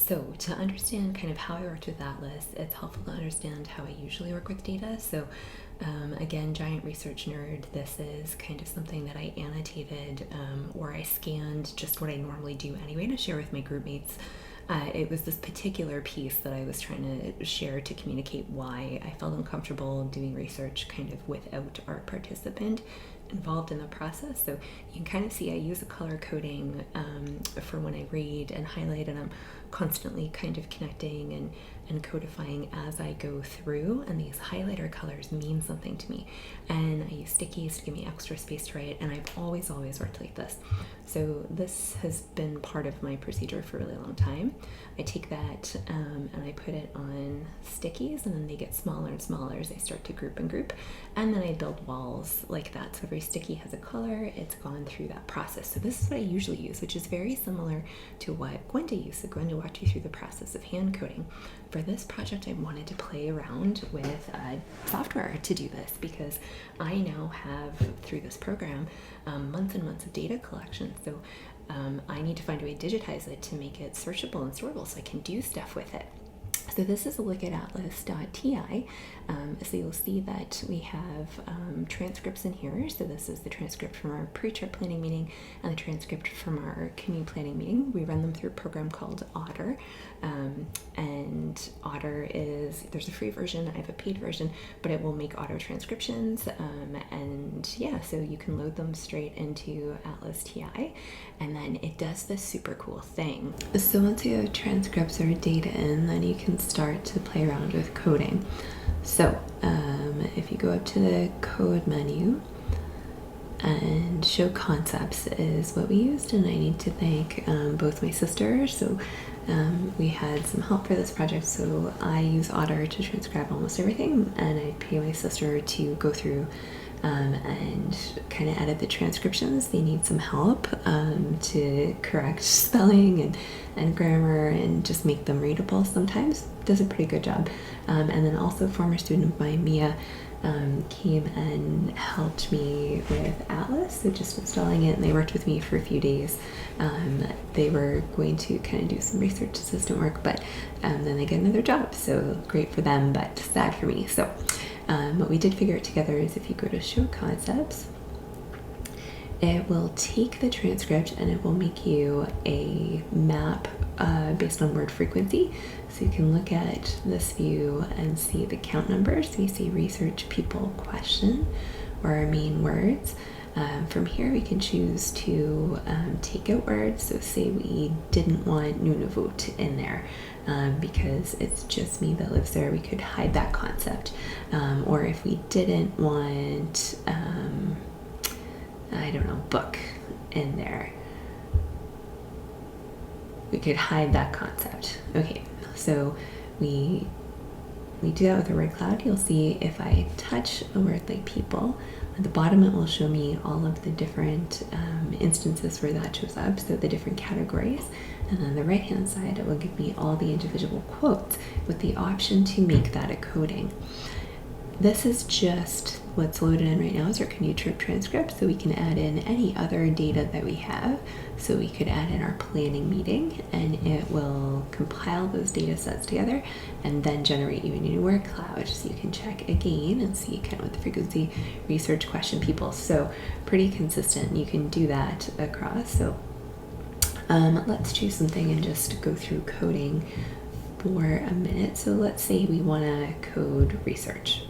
So to understand kind of how I worked with Atlas, it's helpful to understand how I usually work with data. So again, giant research nerd, this is kind of something that I annotated or I scanned just what I normally do anyway to share with my group mates. It was this particular piece that I was trying to share to communicate why I felt uncomfortable doing research kind of without our participant involved in the process. So you can kind of see I use a color coding for when I read and highlight, and I'm constantly kind of connecting and codifying as I go through, and these highlighter colors mean something to me. And I use stickies to give me extra space to write, and I've always worked like this. So this has been part of my procedure for a really long time. I take that and I put it on stickies, and then they get smaller and smaller as I start to group and group, and then I build walls like that. So every sticky has a color, it's gone through that process. So this is what I usually use, which is very similar to what Gwenda used. So Gwenda walked you through the process of hand coding. For this project, I wanted to play around with software to do this, because I now have, through this program, months and months of data collection. So I need to find a way to digitize it to make it searchable and storeable so I can do stuff with it. So this is a look at Atlas.ti. So you'll see that we have transcripts in here. So this is the transcript from our pre-trip planning meeting and the transcript from our commute planning meeting. We run them through a program called Otter. And Otter there's a free version, I have a paid version, but it will make auto transcriptions. And yeah, so you can load them straight into Atlas.ti. And then it does this super cool thing. So once you have transcripts or data in, then you can start to play around with coding. So if you go up to the code menu, and show concepts is what we used, and I need to thank both my sisters. So we had some help for this project, so I use Otter to transcribe almost everything, and I pay my sister to go through and kind of edit the transcriptions. They need some help to correct spelling and grammar and just make them readable sometimes. Does a pretty good job. And then also former student of mine, Mia, came and helped me with Atlas, so just installing it, and they worked with me for a few days. They were going to kind of do some research assistant work, but then they get another job, so great for them, but sad for me. So what we did figure out together is if you go to show concepts, it will take the transcript and it will make you a map based on word frequency. So you can look at this view and see the count numbers. So you see research, people, question, or our main words. From here we can choose to take out words. So say we didn't want Nunavut in there because it's just me that lives there, we could hide that concept. Or if we didn't want, I don't know, book in there, we could hide that concept. Okay, so we do that with a word cloud. You'll see if I touch a word like people, at the bottom it will show me all of the different instances where that shows up, so the different categories. And then on the right hand side it will give me all the individual quotes with the option to make that a coding. This is just what's loaded in right now is our commute trip transcript, so we can add in any other data that we have. So we could add in our planning meeting, and it will compile those data sets together and then generate you a new word cloud, so you can check again and see kind of what the frequency, research, question, people. So pretty consistent. You can do that across. So let's choose something and just go through coding for a minute. So let's say we want to code research.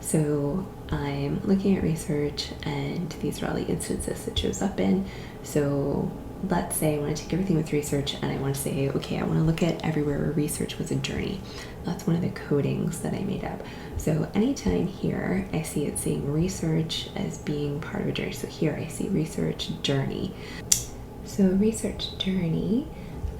So I'm looking at research, and these are all the instances it shows up in. So let's say I want to take everything with research and I want to say, okay, I want to look at everywhere where research was a journey. That's one of the codings that I made up. So anytime here I see it saying research as being part of a journey. So here I see research journey. So research journey,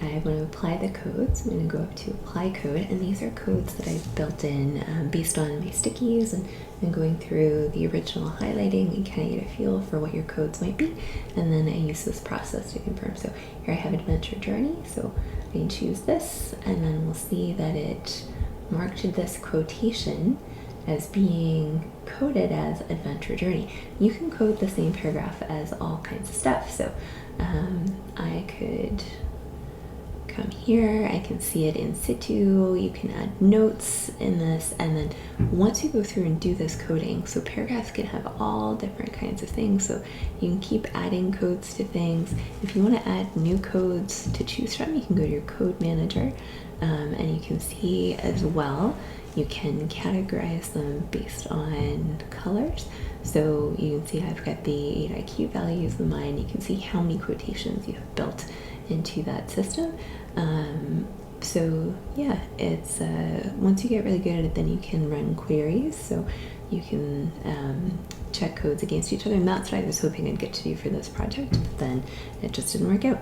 I want to apply the codes. I'm going to go up to apply code, and these are codes that I've built in based on my stickies and going through the original highlighting and kind of get a feel for what your codes might be. And then I use this process to confirm. So here I have adventure journey, so I can choose this, and then we'll see that it marked this quotation as being coded as adventure journey. You can code the same paragraph as all kinds of stuff. So I could come here, I can see it in situ, you can add notes in this, and then once you go through and do this coding, so paragraphs can have all different kinds of things, so you can keep adding codes to things. If you want to add new codes to choose from, you can go to your code manager, and you can see as well, you can categorize them based on colors. So you can see I've got the 8IQ values in mine. You can see how many quotations you have built into that system. So yeah, it's once you get really good at it, then you can run queries. So you can check codes against each other, and that's what I was hoping I'd get to do for this project, but then it just didn't work out.